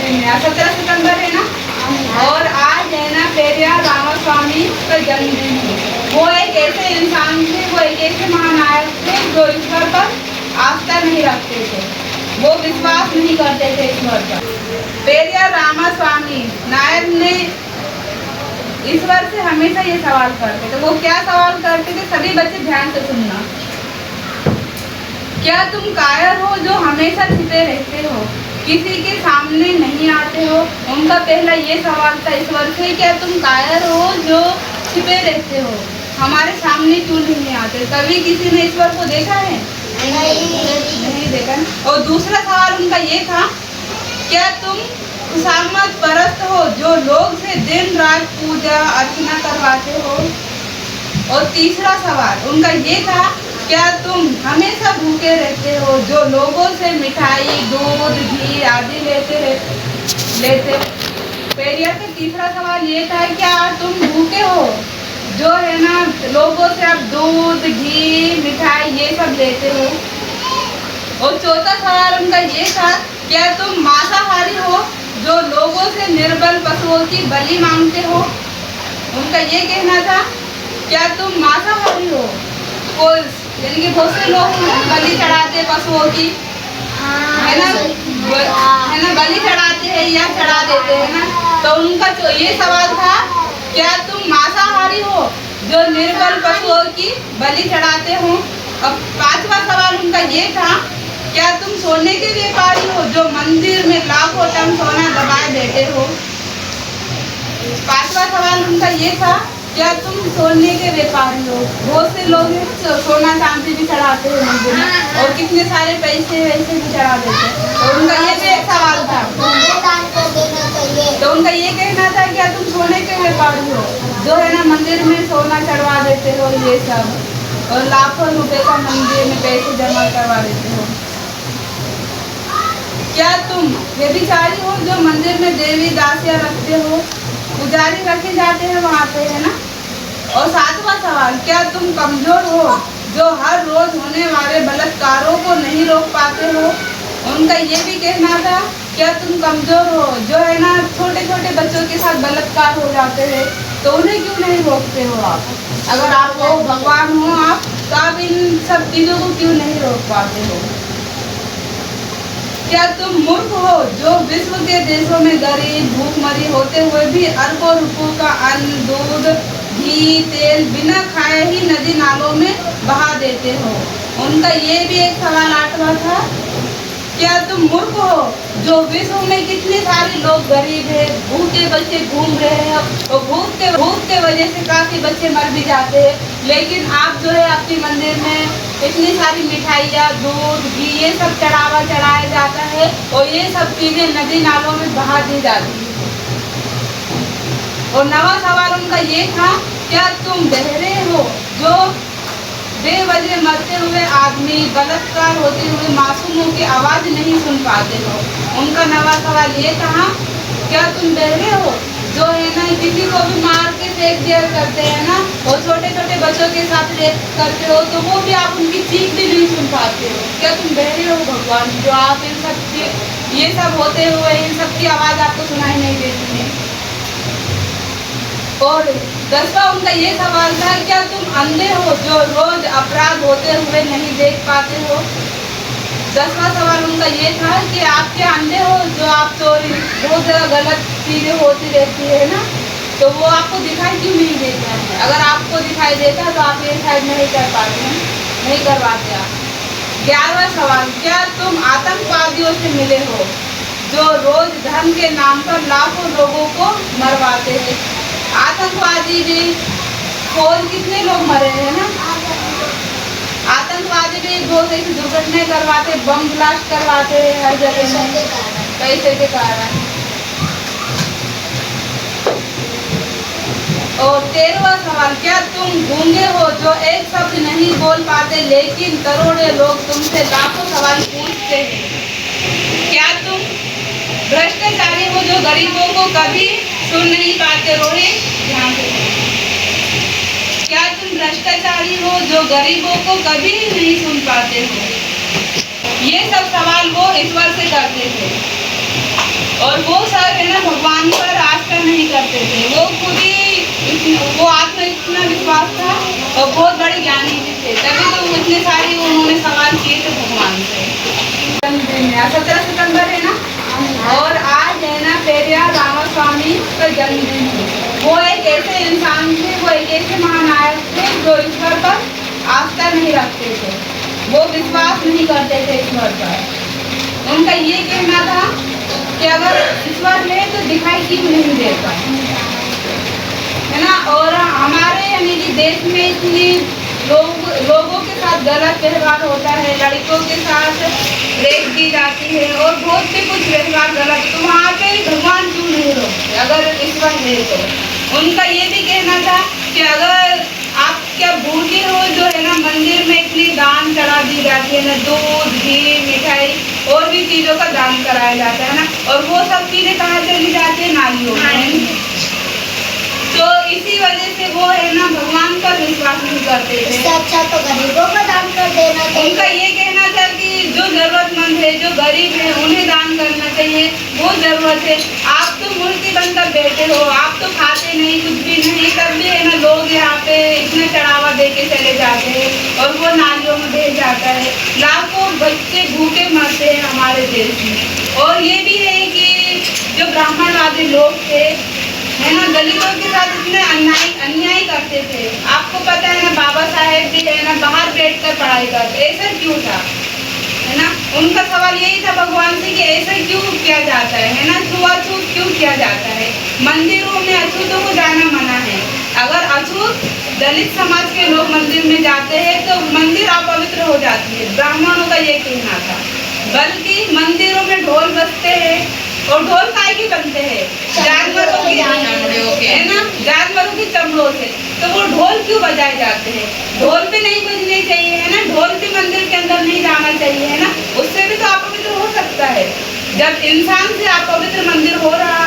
17 सितंबर है ना, और आज है ना पेरियार रामास्वामी का जन्मदिन है। वो एक ऐसे इंसान थे, वो एक ऐसे महानायक थे जो ईश्वर पर आस्था नहीं रखते थे, वो विश्वास नहीं करते थे ईश्वर पर। पेरियार रामास्वामी नायक ने ईश्वर से हमेशा ये सवाल करते थे। वो क्या सवाल करते थे, सभी बच्चे ध्यान से सुनना। क्या तुम कायर हो जो हमेशा छिपे रहते हो, किसी के सामने नहीं आते हो? उनका पहला ये सवाल था ईश्वर से, क्या तुम कायर हो जो छिपे रहते हो, हमारे सामने क्यों नहीं आते? कभी किसी ने ईश्वर को देखा है? नहीं देखा। और दूसरा सवाल उनका ये था, क्या तुम खुशामद परस्त हो जो लोग से दिन रात पूजा अर्चना करवाते हो? और तीसरा सवाल उनका ये था, क्या तुम हमेशा भूखे रहते हो जो लोगों से मिठाई दूध घी आदि लेते? पेरियार का तीसरा सवाल ये था, क्या तुम भूखे हो जो है ना लोगों से आप दूध घी मिठाई ये सब लेते हो? और चौथा सवाल उनका ये था, क्या तुम मांसाहारी हो जो लोगों से निर्बल पशुओं की बलि मांगते हो? उनका ये कहना था, क्या तुम मांसाहारी हो? यानी कि बहुत से लोग बलि चढ़ाते पशुओं की, है ना, बलि चढ़ाते हैं या चढ़ा देते हैं ना। तो उनका जो ये सवाल था, क्या तुम मांसाहारी हो जो निर्बल पशुओं की बलि चढ़ाते हो? और पांचवा सवाल उनका ये था, क्या तुम सोने के व्यापारी हो जो मंदिर में लाखों टन सोना दबाए देते हो? पांचवा सवाल उनका ये था, क्या तुम सोने के व्यापारी हो? बहुत से लोग सोना चांदी भी चढ़ाते हैं मंदिर में, और कितने सारे पैसे वैसे भी चढ़ा देते हैं। तो उनका ये भी एक सवाल था। तो उनका ये कहना था, क्या तुम सोने के व्यापारी हो जो है ना मंदिर में सोना चढ़वा देते हो ये सब, और लाखों रुपए का मंदिर में पैसे जमा करवा देते हो? क्या तुम व्यभिचारी हो जो मंदिर में देवी दासियां रखते हो, पुजारी रखे जाते हैं वहाँ पे, है ना? और सातवां सवाल, क्या तुम कमजोर हो जो हर रोज होने वाले बलात्कारों को नहीं रोक पाते हो? उनका ये भी कहना था, क्या तुम कमजोर हो जो है ना छोटे छोटे बच्चों के साथ बलात्कार हो जाते हैं, तो उन्हें क्यों नहीं रोकते हो आप? अगर आप हो भगवान हो आप, तो आप इन सब चीजों को क्यों नहीं रोक पाते हो? क्या तुम मूर्ख हो जो विश्व के देशों में गरीब भूखमरी होते हुए भी अरबों रुपयों का अन्न दूध घी तेल बिना खाए ही नदी नालों में बहा देते हो? उनका ये भी एक सवाल आठवां था, क्या तुम मूर्ख हो जो विश्व में कितने सारे लोग गरीब है, भूखे बच्चे घूम रहे हैं, और भूख के वजह से काफी बच्चे मर भी जाते हैं, लेकिन आप जो है अपने मंदिर में इतनी सारी मिठाइयाँ दूध घी ये सब चढ़ाया जाता है, और ये सब चीजें नदी नालों में बहा दी जाती है। और नवा सवाल उनका ये था, क्या तुम बहरे हो जो बेवजह मरते हुए आदमी बलात्कार होते हुए मासूमों की आवाज नहीं सुन पाते हो? उनका नवा सवाल ये था, क्या तुम बहरे हो जो है ना किसी को भी मार के फेंक दिया करते हैं ना, और छोटे छोटे बच्चों के साथ रेप करते हो, तो वो भी आप उनकी चीख भी नहीं सुन पाते हो? क्या तुम बहरे हो भगवान जो आप इन सब ये सब होते हुए इन सब की आवाज आपको सुनाई नहीं देती है? और 10वां उनका ये सवाल था, क्या तुम अंधे हो जो रोज अपराध होते हुए नहीं देख पाते हो? 10वां सवाल उनका ये था कि आप क्या अंधे हो जो आप चोरी बहुत जगह गलत चीजें होती रहती है ना, तो वो आपको दिखाई क्यों नहीं देता है? अगर आपको दिखाई देता तो आप ये शायद नहीं कर पाते हैं, नहीं करवाते आप। 11वां सवाल, क्या तुम आतंकवादियों से मिले हो जो रोज धर्म के नाम पर लाखों लोगों को मरवाते हैं? आतंकवादी भी खोज कितने लोग मरे हैं ना, आतंकवादी भी बहुत ऐसी दुर्घटनाएं करवाते, बम ब्लास्ट करवाते हैं हर जगह में पैसे के कारण। और 13वां सवाल, क्या तुम गूंगे हो जो एक शब्द नहीं बोल पाते लेकिन करोड़ों लोग तुमसे लाखों सवाल पूछते हैं? क्या तुम भ्रष्टाचारी हो जो गरीबों को कभी सुन नहीं पाते? रोहित ध्यान से, क्या तुम भ्रष्टाचारी हो जो गरीबों को कभी नहीं सुन पाते हो? ये सब सवाल वो ईश्वर से करते थे। और वो सब है ना भगवान पर आस्था नहीं करते थे। वो खुद ही वो आत्मा इतना विश्वास था और बहुत बड़े ज्ञानी भी थे, तभी तो इतने सारे उन्होंने सवाल किए थे भगवान से। 17 सितंबर है ना, और आज है ना पेरियार रामास्वामी का जन्मदिन है। वो एक ऐसे इंसान थे, वो एक ऐसे महानायक थे जो ईश्वर पर आस्था नहीं रखते थे, वो विश्वास नहीं करते थे ईश्वर पर। उनका ये कहना था कि अगर ईश्वर है तो दिखाई क्यों नहीं देता, है ना। और हमारे यानी कि देश में इतनी लोगों के साथ गलत व्यवहार होता है, लड़कियों के साथ रेप की जाती है और बहुत से कुछ व्यवहार गलत, तो वहाँ पे भगवान क्यों नहीं रोकते अगर ईश्वर है तो। उनका ये भी कहना था कि अगर आप क्या भूखे हो जो है ना मंदिर में इतनी दान चढ़ा दी जाती है ना, दूध घी मिठाई और भी चीज़ों का दान कराया जाता है ना, और वो सब चीज़ें कहाँ चली जाती है, नालियों में। तो इसी वजह से वो है ना भगवान पर विश्वास नहीं करते थे। अच्छा तो गरीबों को दान कर देना चाहिए। उनका ये कहना था कि जो जरूरतमंद है, जो गरीब है, उन्हें दान करना चाहिए, वो जरूरत है। आप तो मूर्ति बनकर बैठे हो, आप तो खाते नहीं कुछ भी नहीं, तब भी है ना लोग यहाँ पे इतना चढ़ावा दे के चले जाते हैं और वो नालियों में बह जाता है। लाखों बच्चे भूखे मरते हैं हमारे देश में। और ये भी है कि जो ब्राह्मणवादी लोग थे है ना, दलितों के साथ इतने अन्याय करते थे। आपको पता है ना, बाबा साहेब भी है ना बाहर बैठकर पढ़ाई करते, ऐसा क्यों था, है ना। उनका सवाल यही था भगवान से कि ऐसा क्यों किया जाता है ना, छुआछूत क्यों किया जाता है। मंदिरों में अछूतों को जाना मना है। अगर अछूत दलित समाज के लोग मंदिर में जाते हैं तो मंदिर अपवित्र हो जाती है, ब्राह्मणों का ये कहना था। बल्कि मंदिरों में ढोल बजते हैं, और ढोल काय के बनते हैं, जानवरों के है ना, जानवरों के चमड़ों से। तो वो ढोल क्यों बजाए जाते हैं, ढोल पे नहीं बजने चाहिए, है ना। ढोल पे मंदिर के अंदर नहीं जाना चाहिए, है ना, उससे भी तो अपवित्र हो सकता है। जब इंसान से अपवित्र मंदिर हो रहा